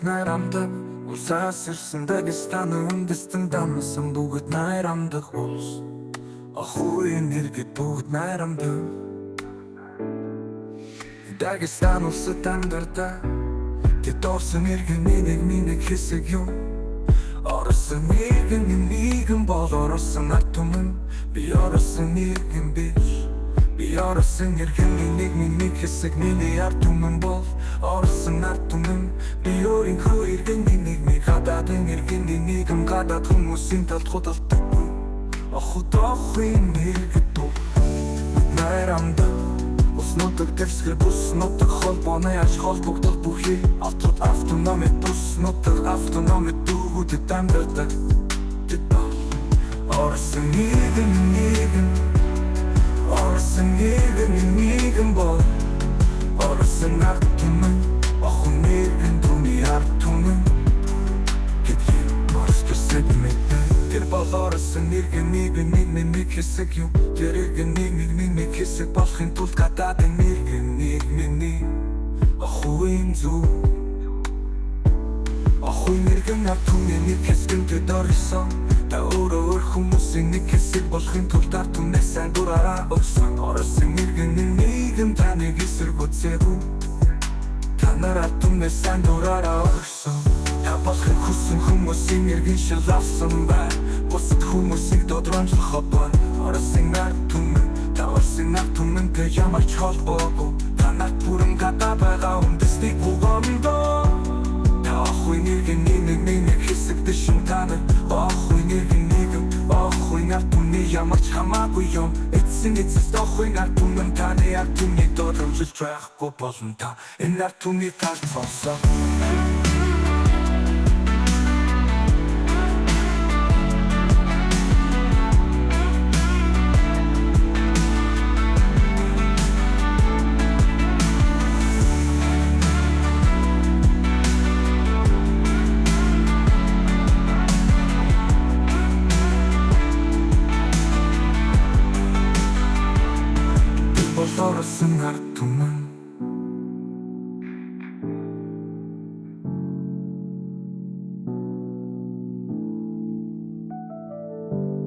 Найрамдаг улсаасэрсэн Дагестаны үндэстэн дамнасан бүгд найрамдаг улс. Ахуйн иргэд бүгд найрамдаг. Дагестан улсад амьдардаг тэд орсон иргэний нэг хэсэг юм. Орсон иргэний нэгэн бол орсон ард түмэн. Би орсон иргэн биш. Би орсон иргэний нэг хэсэг миний ард түмэн бол орсон ард түмэн. Би өөрийнхөө иргэний нэг гадаадын иргэний нэгэн гадаад хүмүүсийн талд худалдаг. Ахуйн иргэд найрамдаг улснуудыг дэвсгэр бүснуудыг холбооны аж холбогдол бүхий алтрууд автономи бүснуудыг автономи дүүгүүдэд амьдардаг. Орсон нэгэн орсон нэгэн бол орсон ард түмэн. Ахуйн нэгэн түүний ард түмэн гэдгийг орсон мэдээ. Тэр бол орсон иргэний нэг хэсэг юм. Тэр иргэний нэг хэсэг болохын тулд гадаадын иргэний миний ахуйн зүг. Ахуйн иргэн ард түмний нэг хэсгэнд орсон. Та өөр хүмүүсийн нэг хэсэг болохын тулд ард түмнээс сайн дураараа өгсөн. Орсон иргэний нэгэн таныг эсэргүүцээгүй. Та нар ард түмнээс сайн дураараа өгсөн. Та болохыг хүссэн хүмүүсийн иргэн шил авсан бай. Бусад хүмүүсийг додромжлохоо бай. Орсон ард түмэн, та орсон ард түмэнтэй ямар ч холбоогүй. Та нарт бүрэн гадаа байгаа үндэстнийг бүгомдоо. Та ахуйн иргэний нэг хэсэг дэшин та нар. Ахуйн иргэн нэгэн, ахуйн ард түмний ямар ч хамаагүй юм. Эцэст ахуйн ард түмэн таны ард түмний додромжилж байхгүй болно та. Энэ ард түмний талд сонсоо. Орсон ард түмэн